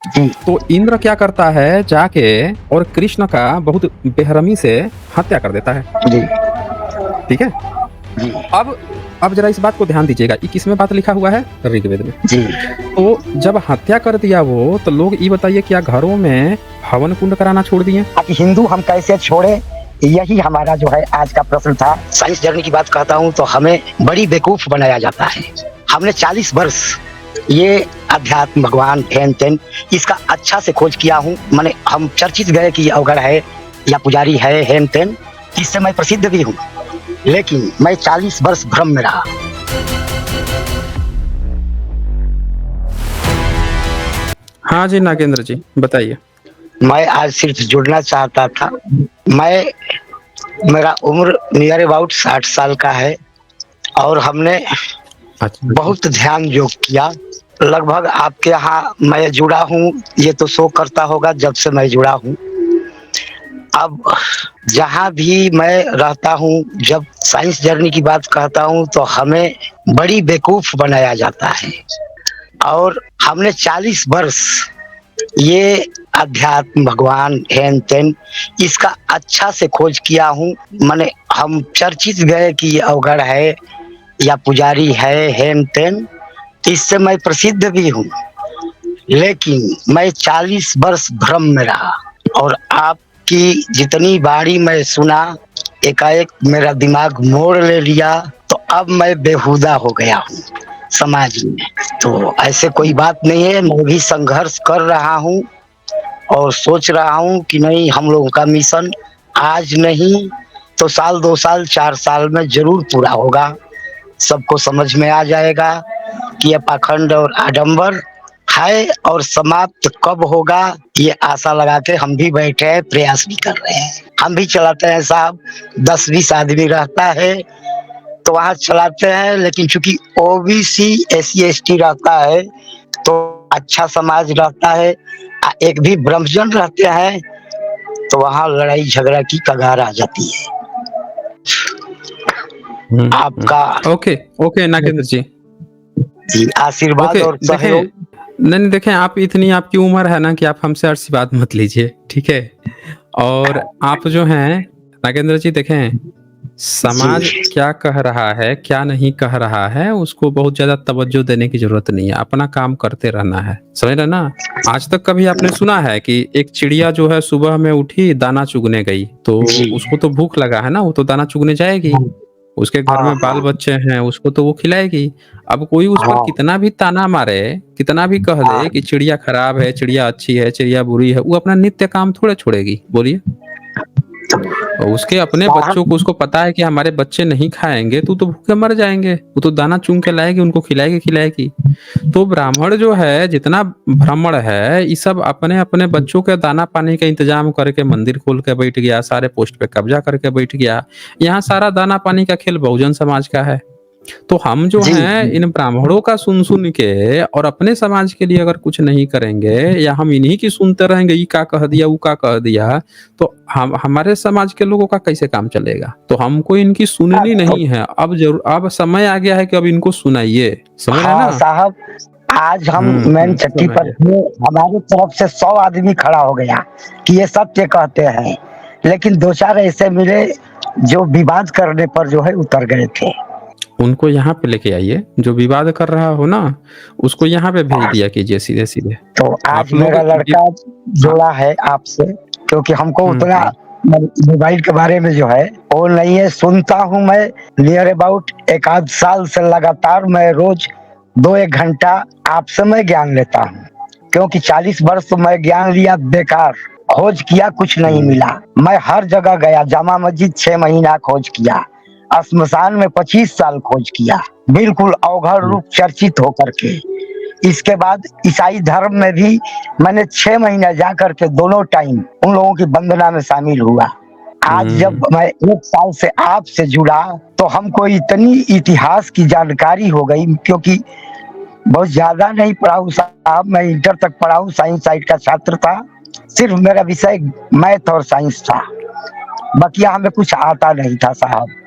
जी तो इंद्र क्या करता है, जाके और कृष्ण का बहुत बेरहमी से हत्या कर देता है। जी ठीक है? जी अब जरा इस बात को ध्यान दीजिएगा, ये किसमें बात लिखा हुआ है? ऋग्वेद में। जी। तो जब हत्या कर दिया वो, तो लोग ये बताइए क्या घरों में हवन कुंड कराना छोड़ दिए? कि हिंदू हम कैसे छोड़े, यही हमारा जो है आज का प्रश्न था। साइंस जर्नी की बात कहता हूँ तो हमें बड़ी बेवकूफ बनाया जाता है। हमने 40 वर्ष ये अध्यात्म भगवान हेन तेन इसका अच्छा से खोज किया हूँ। मैंने हम चर्चित गए कि ये अवगढ़ है या पुजारी है हेन तेन, इससे मैं प्रसिद्ध भी हूँ, लेकिन मैं 40 वर्ष भ्रम में रहा। हाँ जी नागेंद्र जी, बताइए। मैं आज सिर्फ जुड़ना चाहता था। मेरा उम्र नियर अबाउट 60 साल का है और हमने अच्छा। बहुत ध्यान योग किया। लगभग आपके यहाँ मैं जुड़ा हूँ, ये तो शो करता होगा जब से मैं जुड़ा हूँ। अब जहाँ भी मैं रहता हूँ, जब साइंस जर्नी की बात कहता हूँ तो हमें बड़ी बेवकूफ बनाया जाता है। और हमने 40 वर्ष ये अध्यात्म भगवान हेन तेन इसका अच्छा से खोज किया हूँ। माने हम चर्चित गए कि ये अवगढ़ है या पुजारी है हेन तेन, इससे मैं प्रसिद्ध भी हूँ, लेकिन मैं 40 वर्ष भ्रम में रहा। और आपकी जितनी बारी मैं सुना, एकाएक मेरा दिमाग मोड़ ले लिया, तो अब मैं बेहुदा हो गया हूँ समाज में। तो ऐसे कोई बात नहीं है, मैं भी संघर्ष कर रहा हूँ और सोच रहा हूँ कि नहीं, हम लोगों का मिशन आज नहीं तो साल 2 साल 4 साल में जरूर पूरा होगा। सबको समझ में आ जाएगा कि यह पाखंड और आडंबर है और समाप्त कब होगा, ये आशा लगा के हम भी बैठे हैं, प्रयास भी कर रहे हैं। हम भी चलाते हैं साहब, 10-20 आदमी रहता है तो वहाँ चलाते हैं, लेकिन चूंकि ओबीसी SC ST रहता है तो अच्छा समाज रहता है, एक भी ब्रह्मजन रहते हैं तो वहाँ लड़ाई झगड़ा की कगार आ जाती है। आपका ओके ओके नागेंद्र जी, जी आशीर्वाद ओके। और देखें, सहयोग। नहीं देखें, आप इतनी आपकी उम्र है ना कि आप हमसे ऐसी बात मत लीजिए, ठीक है? और आप जो हैं नागेंद्र जी, देखें, समाज जी क्या कह रहा है क्या नहीं कह रहा है उसको बहुत ज्यादा तवज्जो देने की जरूरत नहीं है, अपना काम करते रहना है, समझ रहे ना? आज तक कभी आपने सुना है कि एक चिड़िया जो है सुबह में उठी दाना चुगने गई, तो जी उसको तो भूख लगा है ना, वो तो दाना चुगने जाएगी, उसके घर हाँ में बाल बच्चे हैं, उसको तो वो खिलाएगी। अब कोई उस पर हाँ कितना भी ताना मारे, कितना भी कह हाँ दे कि चिड़िया खराब है, चिड़िया अच्छी है, चिड़िया बुरी है, वो अपना नित्य काम थोड़े छोड़ेगी, बोलिए? और उसके अपने बच्चों साहब। को, उसको पता है कि हमारे बच्चे नहीं खाएंगे तो भूखे मर जाएंगे, वो तो दाना चुन के लाएगी, उनको खिलाएगी खिलाएगी। तो ब्राह्मण जो है जितना ब्राह्मण है, ये सब अपने अपने बच्चों के दाना पानी का इंतजाम करके मंदिर खोल के बैठ गया, सारे पोस्ट पे कब्जा करके बैठ गया। यहाँ सारा दाना पानी का खेल बहुजन समाज का है। तो हम जो जी हैं इन ब्राह्मणों का सुन सुन के और अपने समाज के लिए अगर कुछ नहीं करेंगे, या हम इन्हीं की सुनते रहेंगे, ये का कह दिया वो का कह दिया, तो हम हमारे समाज के लोगों का कैसे काम चलेगा? तो हमको इनकी सुननी तो नहीं है, अब जरूर अब समय आ गया है कि अब इनको सुनाइए, समझ रहे हैं हाँ ना? साहब, आज हम मेन चट्टी पर सुनाइए। थे, हमारी तरफ से 100 आदमी खड़ा हो गया कि ये सत्य कहते हैं, लेकिन 2-4 ऐसे मिले जो विवाद करने पर जो है उतर गए थे। उनको यहाँ पे लेके आइए, जो विवाद कर रहा हो ना उसको यहाँ पे भेज दिया कीजिए सीधे सीधे। तो आज आप लोग मेरा लड़का हाँ, जोड़ा है आपसे, क्योंकि हमको उतना हम्म। मोबाइल के बारे में जो है वो नहीं है। सुनता हूँ मैं नियर अबाउट 1 आध साल से लगातार, मैं रोज 2-1 घंटा आपसे मैं ज्ञान लेता हूँ, क्योंकि 40 वर्ष तो मैं ज्ञान लिया बेकार, खोज किया कुछ नहीं मिला। मैं हर जगह गया, जामा मस्जिद 6 महीना खोज किया, श्मशान में 25 साल खोज किया, बिल्कुल अवघड़ रूप चर्चित होकर के। इसके बाद ईसाई धर्म में भी मैंने 6 महीने जा करके दोनों टाइम उन लोगों की वंदना में शामिल हुआ। आज जब मैं 1 साल से आपसे जुड़ा तो हमको इतनी इतिहास की जानकारी हो गई, क्योंकि बहुत ज्यादा नहीं पढ़ा हूँ साहब, मैं इंटर तक पढ़ा हूँ, साइंस साइड का छात्र था, सिर्फ मेरा विषय मैथ और साइंस था, बकिया हमें कुछ आता नहीं था साहब।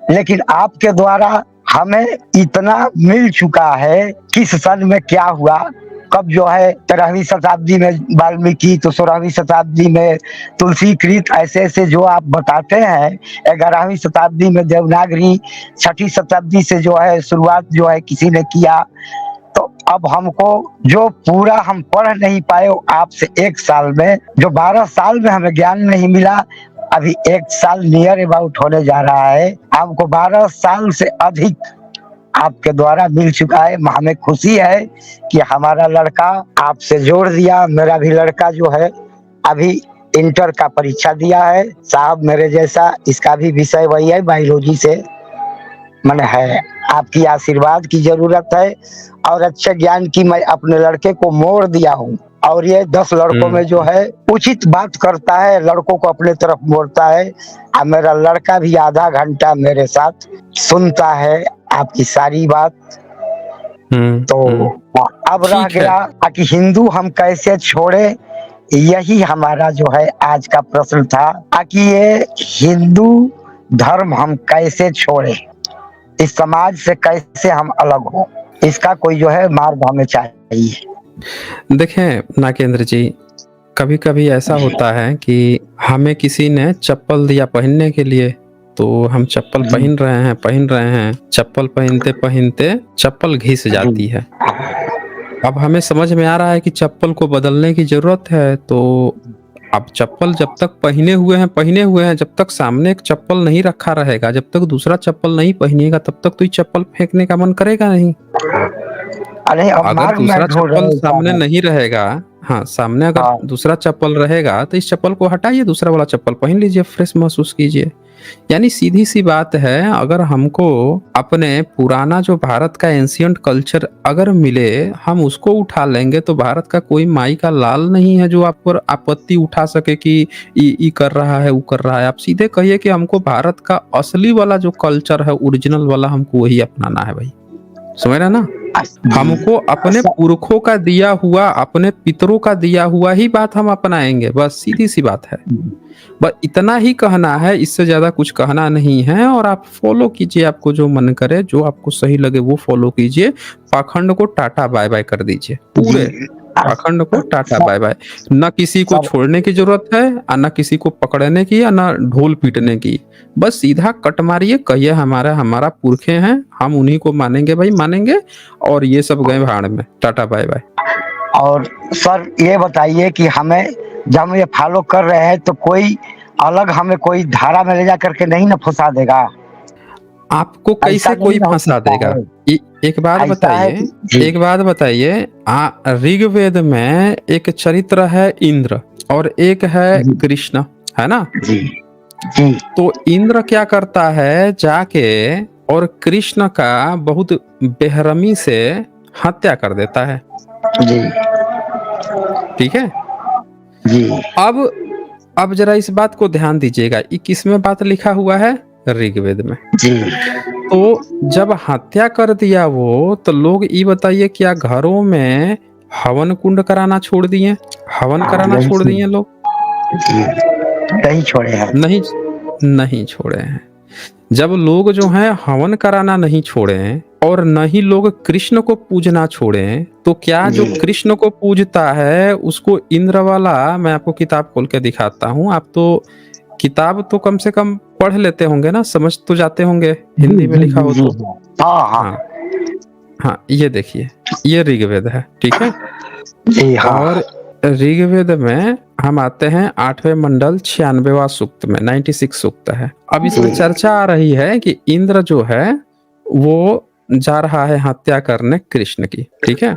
लेकिन आपके द्वारा हमें इतना मिल चुका है, किस सन में क्या हुआ कब जो है 13वीं शताब्दी में वाल्मीकि, तो 16वीं शताब्दी में तुलसीकृत, ऐसे ऐसे जो आप बताते हैं। 11वीं शताब्दी में देवनागरी, 6ठी शताब्दी से जो है शुरुआत जो है किसी ने किया। तो अब हमको जो पूरा हम पढ़ नहीं पाए आपसे 1 साल में, जो 12 साल में हमें ज्ञान नहीं मिला, अभी 1 साल नियर अबाउट होने जा रहा है। हमको 12 साल से अधिक आपके द्वारा मिल चुका है। हमें खुशी है कि हमारा लड़का आपसे जोड़ दिया। मेरा भी लड़का जो है अभी इंटर का परीक्षा दिया है साहब, मेरे जैसा। इसका भी विषय वही है, बायोलॉजी से मन है। आपकी आशीर्वाद की जरूरत है और अच्छे ज्ञान की मैं अपने लड़के को मोड़ दिया हूँ। और ये 10 लड़कों में जो है उचित बात करता है, लड़कों को अपने तरफ मोड़ता है। और मेरा लड़का भी आधा घंटा मेरे साथ सुनता है आपकी सारी बात। तो अब रह ठीक है। गया कि हिंदू हम कैसे छोड़े, यही हमारा जो है आज का प्रश्न था कि ये हिंदू धर्म हम कैसे छोड़े, इस समाज से कैसे हम अलग हो, इसका कोई जो है मार्ग हमें चाहिए। देखें नागेंद्र जी, कभी कभी ऐसा होता है कि हमें किसी ने चप्पल दिया पहनने के लिए, तो हम चप्पल पहन रहे हैं, चप्पल पहनते पहनते चप्पल घिस जाती है। अब हमें समझ में आ रहा है कि चप्पल को बदलने की जरूरत है। तो अब चप्पल जब तक पहने हुए हैं, जब तक सामने एक चप्पल नहीं रखा रहेगा, जब तक दूसरा चप्पल नहीं पहनिएगा, तब तक तो ये चप्पल फेंकने का मन करेगा नहीं। अरे अगर दूसरा चप्पल सामने नहीं रहेगा, हाँ सामने अगर दूसरा चप्पल रहेगा तो इस चप्पल को हटाइए, दूसरा वाला चप्पल पहन लीजिए, फ्रेश महसूस कीजिए। यानी सीधी सी बात है, अगर हमको अपने पुराना जो भारत का एंशियंट कल्चर अगर मिले, हम उसको उठा लेंगे, तो भारत का कोई माई का लाल नहीं है जो आप पर आपत्ति उठा सके कि ये कर रहा है, वो कर रहा है। आप सीधे कहिए कि हमको भारत का असली वाला जो कल्चर है, ओरिजिनल वाला, हमको वही अपनाना है भाई। समझ रहे ना? हमको अपने पुरखों का दिया हुआ, अपने पितरों का दिया हुआ ही बात हम अपनाएंगे, बस सीधी सी बात है। बस इतना ही कहना है, इससे ज्यादा कुछ कहना नहीं है। और आप फॉलो कीजिए, आपको जो मन करे, जो आपको सही लगे वो फॉलो कीजिए। पाखंड को टाटा बाय बाय कर दीजिए, पूरे पाखंड को टाटा बाय बाय। न किसी को छोड़ने की जरूरत है, न किसी को पकड़ने की, न ढोल पीटने की। बस सीधा कट मारिए, कहिए हमारा पुरखे हैं, हम उन्हीं को मानेंगे भाई, मानेंगे। और ये सब गए भाड़ में, टाटा बाय बाय। और सर ये बताइए कि हमें जब हम ये फॉलो कर रहे हैं तो कोई अलग हमें कोई धारा में ले जा करके नहीं ना फंसा देगा? आपको कैसे कोई फंसा देगा? एक बात बताइए, ऋग्वेद में एक चरित्र है इंद्र और एक है कृष्ण, है ना? जी। तो इंद्र क्या करता है, जाके और कृष्ण का बहुत बेरहमी से हत्या कर देता है। जी। ठीक है जी। अब जरा इस बात को ध्यान दीजिएगा, ये किसमें बात लिखा हुआ है? ऋग्वेद में। जी। तो जब हत्या कर दिया वो, तो लोग ये बताइए क्या घरों में हवन कुंड कराना छोड़ दिए? हवन कराना छोड़ दिए लोग? नहीं छोड़े हैं। नहीं छोड़े हैं। जब लोग जो हैं हवन कराना नहीं छोड़े और न ही लोग कृष्ण को पूजना छोड़े, तो क्या जो कृष्ण को पूजता है उसको इंद्र वाला, मैं आपको किताब खोल के दिखाता हूँ। आप तो किताब तो कम से कम पढ़ लेते होंगे ना, समझ तो जाते होंगे, हिंदी में लिखा हो तो। हाँ, ये देखिए, ये ऋग्वेद है, ठीक है? और ऋग्वेद में हम आते हैं 8वें मंडल 96वां सूक्त में, 96 सूक्त है। अब इसमें चर्चा आ रही है कि इंद्र जो है वो जा रहा है हत्या करने कृष्ण की, ठीक है?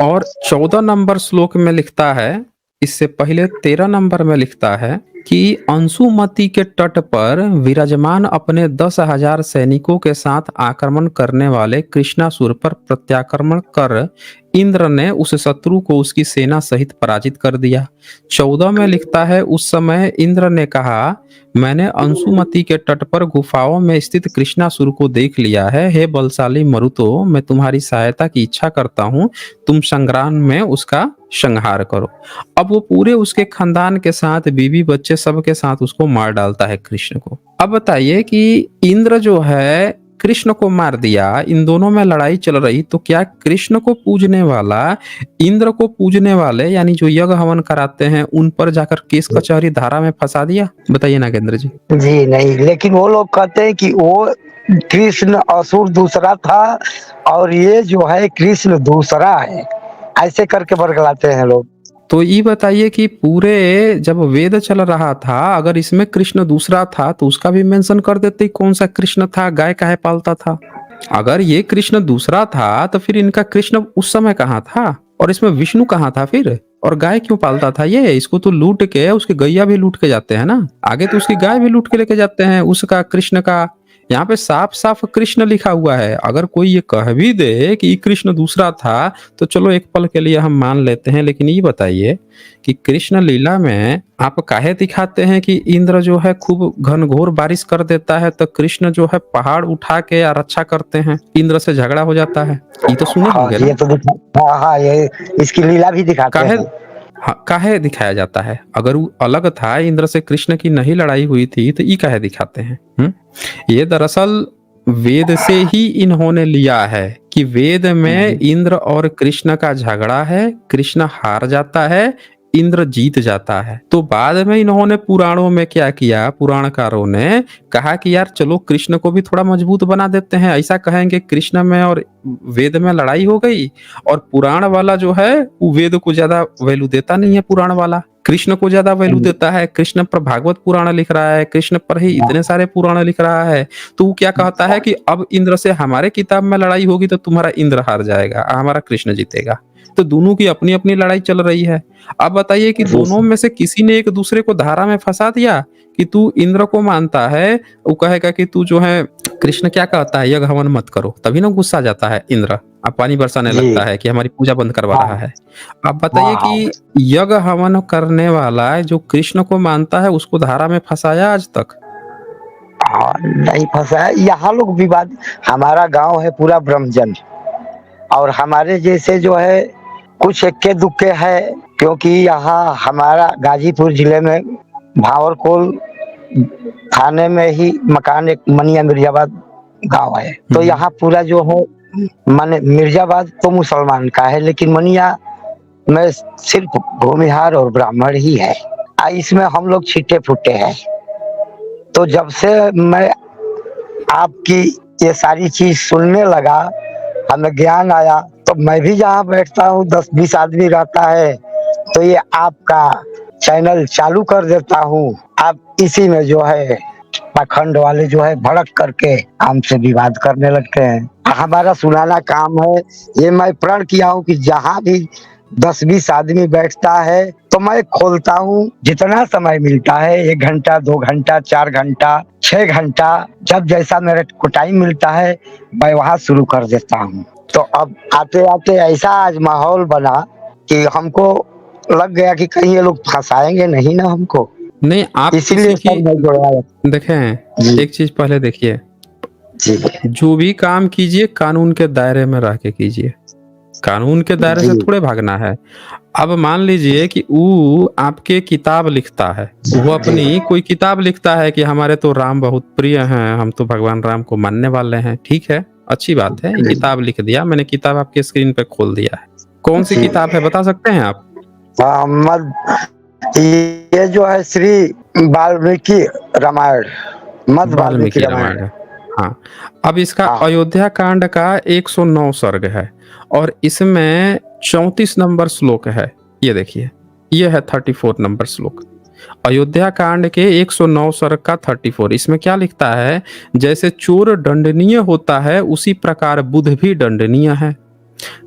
और 14 नंबर श्लोक में लिखता है, इससे पहले 13 नंबर में लिखता है कि अंशुमति के तट पर विराजमान अपने 10,000 सैनिकों के साथ आक्रमण करने वाले कृष्णासुर पर प्रत्याक्रमण कर इंद्र ने उस शत्रु को उसकी सेना सहित पराजित कर दिया। 14 में लिखता है, उस समय इंद्र ने कहा, मैंने अंशुमति के तट पर गुफाओं में स्थित कृष्णासुर को देख लिया है। हे बलशाली मरुतो, मैं तुम्हारी सहायता की इच्छा करता हूँ, तुम संग्राम में उसका संहार करो। अब वो पूरे उसके खानदान के साथ, बीवी बच्चे सब के साथ उसको मार डालता है कृष्ण को। अब बताइए कि इंद्र जो है कृष्ण को मार दिया, इन दोनों में लड़ाई चल रही, तो क्या कृष्ण को पूजने वाला इंद्र को पूजने वाले यानी जो यज्ञ हवन कराते हैं उन पर जाकर केस कचहरी धारा में फंसा दिया? बताइए नागेंद्र जी। जी नहीं, लेकिन वो लोग कहते हैं कि वो कृष्ण असुर दूसरा था और ये जो है कृष्ण दूसरा है, ऐसे करके बरगलाते हैं लोग। तो ये बताइए कि पूरे जब वेद चल रहा था, अगर इसमें कृष्ण दूसरा था तो उसका भी मेंशन कर देते कौन सा कृष्ण था, गाय काहे पालता था। अगर ये कृष्ण दूसरा था तो फिर इनका कृष्ण उस समय कहाँ था, और इसमें विष्णु कहाँ था फिर, और गाय क्यों पालता था ये? इसको तो लूट के उसकी गैया भी लूट के जाते हैं ना, आगे तो उसकी गाय भी लूट के लेके जाते हैं उसका कृष्ण का। यहाँ पे साफ साफ कृष्ण लिखा हुआ है। अगर कोई ये कह भी दे कि कृष्ण दूसरा था तो चलो एक पल के लिए हम मान लेते हैं, लेकिन ये बताइए कि कृष्ण लीला में आप काहे दिखाते हैं कि इंद्र जो है खूब घनघोर बारिश कर देता है तो कृष्ण जो है पहाड़ उठा के रक्षा करते हैं, इंद्र से झगड़ा हो जाता है? ये तो सुने हाँ होंगे ये ना। तो हाँ, ये इसकी लीला भी दिखाते काहे हैं। हाँ, काहे दिखाया जाता है? अगर वो अलग था, इंद्र से कृष्ण की नहीं लड़ाई हुई थी, तो ये काहे दिखाते हैं? ये दरअसल वेद से ही इन्होंने लिया है कि वेद में इंद्र और कृष्ण का झगड़ा है, कृष्ण हार जाता है, इंद्र जीत जाता है। तो बाद में इन्होंने पुराणों में क्या किया, पुराणकारों ने कहा कि यार चलो कृष्ण को भी थोड़ा मजबूत बना देते हैं। ऐसा कहेंगे कृष्ण में और वेद में लड़ाई हो गई, और पुराण वाला जो है वो वेद को ज्यादा वैल्यू देता नहीं है, पुराण वाला कृष्ण को ज्यादा वैल्यू देता है। कृष्ण पर भागवत पुराण लिख रहा है, कृष्ण पर ही इतने सारे पुराण लिख रहा है, तो वो क्या कहता है कि अब इंद्र से हमारे किताब में लड़ाई होगी तो तुम्हारा इंद्र हार जाएगा, हमारा कृष्ण जीतेगा। तो दोनों की अपनी अपनी लड़ाई चल रही है। अब बताइए कि दोनों में से किसी ने एक दूसरे को धारा में फंसा दिया कि तू इंद्र को मानता है, वो कहेगा कि तू जो है कृष्ण क्या कहता है यज्ञ हवन मत करो, तभी ना गुस्सा जाता है इंद्र, अब पानी बरसाने लगता है कि हमारी पूजा बंद करवा रहा है। अब बताइए कि यज्ञ हवन करने वाला जो कृष्ण को मानता है उसको धारा में फंसाया आज तक? नहीं फंसा है। यहाँ लोग विवाद, हमारा गांव है पूरा ब्रह्मजन, और हमारे जैसे जो है कुछ इक्के दुक्के है, क्योंकि यहाँ हमारा गाजीपुर जिले में भावरकोल थाने में ही मकान एक मनिया मिर्जाबाद गांव है। तो यहाँ पूरा जो है माने मिर्जाबाद तो मुसलमान का है, लेकिन मनिया में सिर्फ भूमिहार और ब्राह्मण ही है। इसमें हम लोग छिटे फुटे हैं। तो जब से मैं आपकी ये सारी चीज सुनने लगा, हमें ज्ञान आया, तो मैं भी जहाँ बैठता हूँ 10-20 आदमी रहता है तो ये आपका चैनल चालू कर देता हूँ। आप इसी में जो है पाखंड वाले जो है भड़क करके हमसे विवाद करने लगते हैं। हमारा सुनाना काम है। ये मैं प्रण किया हूँ कि जहाँ भी 10-20 आदमी बैठता है तो मैं खोलता हूँ, जितना समय मिलता है 1 घंटा 2 घंटा 4 घंटा 6 घंटा, जब जैसा मेरे को टाइम मिलता है मैं वहाँ शुरू कर देता हूँ। तो अब आते आते ऐसा आज माहौल बना कि हमको लग गया कि कहीं ये लोग फंसाएंगे नहीं ना हमको, नहीं आप इसीलिए देखें एक चीज पहले देखिए, जो भी काम कीजिए कानून के दायरे में रह के कीजिए, कानून के दायरे से थोड़े भागना है। अब मान लीजिए कि वो आपके किताब लिखता है, वो अपनी कोई किताब लिखता है कि हमारे तो राम बहुत प्रिय हैं, हम तो भगवान राम को मानने वाले हैं, ठीक है अच्छी बात है, किताब लिख दिया, मैंने किताब आपके स्क्रीन पे खोल दिया है। कौन सी किताब है बता सकते हैं आप? ये जो है श्री वाल्मीकि रामायण, मद वाल्मीकि रामायण। हाँ, अब इसका अयोध्या कांड का 109 सर्ग है और इसमें 34 नंबर श्लोक है। ये देखिए, ये है 34 नंबर श्लोक अयोध्या कांड के 109 सर्ग का 34। इसमें क्या लिखता है, जैसे चोर दंडनीय होता है उसी प्रकार बुद्ध भी दंडनीय है।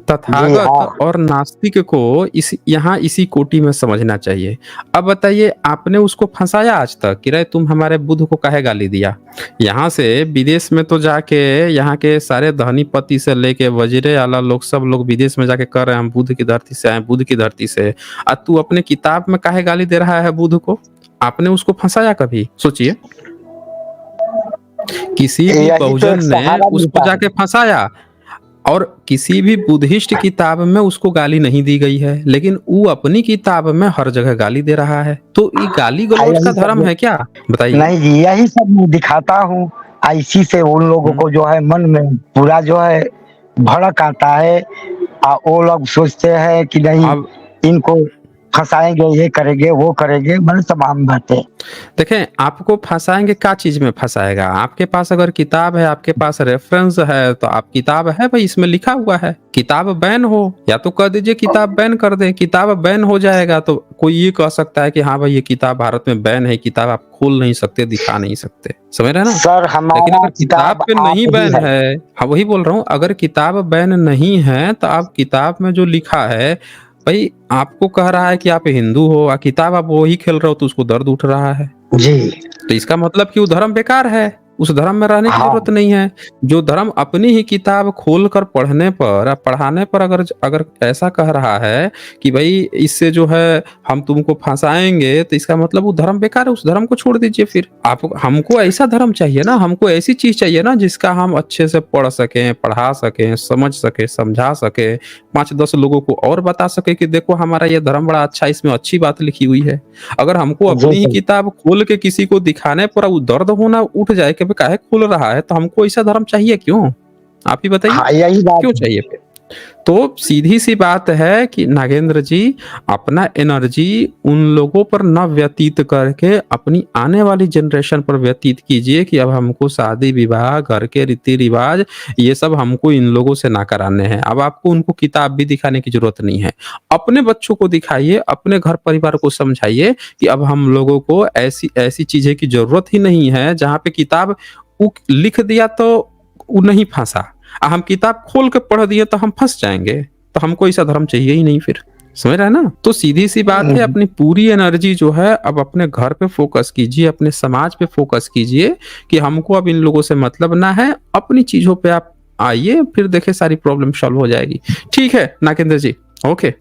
तथागत और नास्तिक को यहाँ इसी कोटि में समझना चाहिए। अब बताइए, आपने उसको फंसाया आज तक कि रे तुम हमारे बुद्ध को काहे गाली दिया? यहाँ से विदेश में तो जाके यहाँ के सारे धनीपति से लेके वजीरे आला लोग, सब लोग विदेश में जाके कर रहे हैं हम बुद्ध की धरती से आए, बुद्ध की धरती से। अब तू अपने किताब में काहे गाली दे रहा है बुद्ध को? आपने उसको फंसाया कभी? सोचिए, किसी भी बहुजन ने उसको जाके फंसाया, और किसी भी बुद्धिस्ट किताब में उसको गाली नहीं दी गई है, लेकिन वो अपनी किताब में हर जगह गाली दे रहा है। तो ये गाली गलौज का धर्म है क्या? बताइए। नहीं जी, यही सब मैं दिखाता हूँ ऐसी से उन लोगों को जो है मन में पूरा जो है भड़क आता है। वो लोग सोचते हैं कि नहीं, अब इनको फंसाएंगे, ये करेंगे वो करेंगे, मतलब तमाम बातें। देखें, आपको फंसाएंगे, क्या चीज में फंसाएगा? आपके पास अगर किताब है, आपके पास रेफरेंस है, तो आप किताब है भाई, इसमें लिखा हुआ है किताब बैन हो, या तो कह दीजिए किताब बैन कर दे। किताब बैन हो जाएगा तो कोई ये कह सकता है कि हाँ भाई ये किताब भारत में बैन है, किताब आप खोल नहीं सकते, दिखा नहीं सकते, समझ रहे हैं ना? सर लेकिन हमारा अगर किताब किताब पे आप नहीं ही बैन है। है, हाँ वही बोल रहा हूँ, अगर किताब बैन नहीं है तो आप किताब में जो लिखा है भाई, आपको कह रहा है कि आप हिंदू हो, और किताब आप वही खेल रहे हो, तो उसको दर्द उठ रहा है। जी तो इसका मतलब कि वो धर्म बेकार है, उस धर्म में रहने की हाँ जरूरत नहीं है। जो धर्म अपनी ही किताब खोल कर पढ़ने पर, पढ़ाने पर अगर अगर ऐसा कह रहा है कि भाई इससे जो है हम तुमको फंसाएंगे, तो इसका मतलब वो धर्म बेकार है, उस धर्म को छोड़ दीजिए फिर। आप, हमको ऐसा धर्म चाहिए ना, हमको ऐसी चीज चाहिए ना जिसका हम अच्छे से पढ़ सकें, पढ़ा सकें, समझ सके, समझा सके, 5-10 लोगों को और बता सके कि देखो हमारा ये धर्म बड़ा अच्छा, इसमें अच्छी बात लिखी हुई है। अगर हमको जी अपनी ही सर। किताब खोल के किसी को दिखाने पर वो दर्द होना उठ जाए कि भाई काहे खोल रहा है, तो हमको ऐसा धर्म चाहिए क्यों? आप ही बताइए, हाँ यही बात क्यों है। चाहिए फिर? तो सीधी सी बात है कि नागेंद्र जी, अपना एनर्जी उन लोगों पर न व्यतीत करके अपनी आने वाली जनरेशन पर व्यतीत कीजिए कि अब हमको शादी विवाह, घर के रीति रिवाज, ये सब हमको इन लोगों से ना कराने हैं। अब आपको उनको किताब भी दिखाने की जरूरत नहीं है, अपने बच्चों को दिखाइए, अपने घर परिवार को समझाइए कि अब हम लोगों को ऐसी ऐसी चीजें की जरूरत ही नहीं है। जहाँ पे किताब लिख दिया तो वो नहीं फंसा, हम किताब खोल के पढ़ दिए तो हम फंस जाएंगे, तो हमको ऐसा धर्म चाहिए ही नहीं फिर, समझ रहे हैं ना? तो सीधी सी बात है, अपनी पूरी एनर्जी जो है अब अपने घर पे फोकस कीजिए, अपने समाज पे फोकस कीजिए कि हमको अब इन लोगों से मतलब ना है, अपनी चीजों पे आप आइए, फिर देखे सारी प्रॉब्लम सॉल्व हो जाएगी। ठीक है नागेंद्र जी, ओके,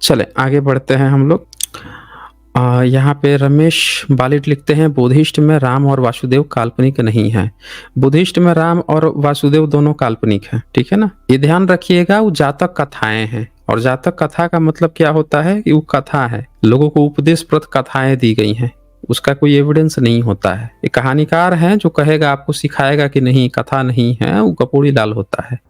चले आगे बढ़ते हैं हम लोग। यहाँ पे रमेश बालिट लिखते हैं, बुद्धिस्ट में राम और वासुदेव काल्पनिक नहीं है। बुद्धिस्ट में राम और वासुदेव दोनों काल्पनिक हैं, ठीक है ना? ये ध्यान रखिएगा, वो जातक कथाएं हैं, और जातक कथा का मतलब क्या होता है कि वो कथा है, लोगों को उपदेशप्रद कथाएं दी गई हैं, उसका कोई एविडेंस नहीं होता है। एक कहानीकार है जो कहेगा, आपको सिखाएगा कि नहीं कथा नहीं है, वो कपूरी लाल होता है।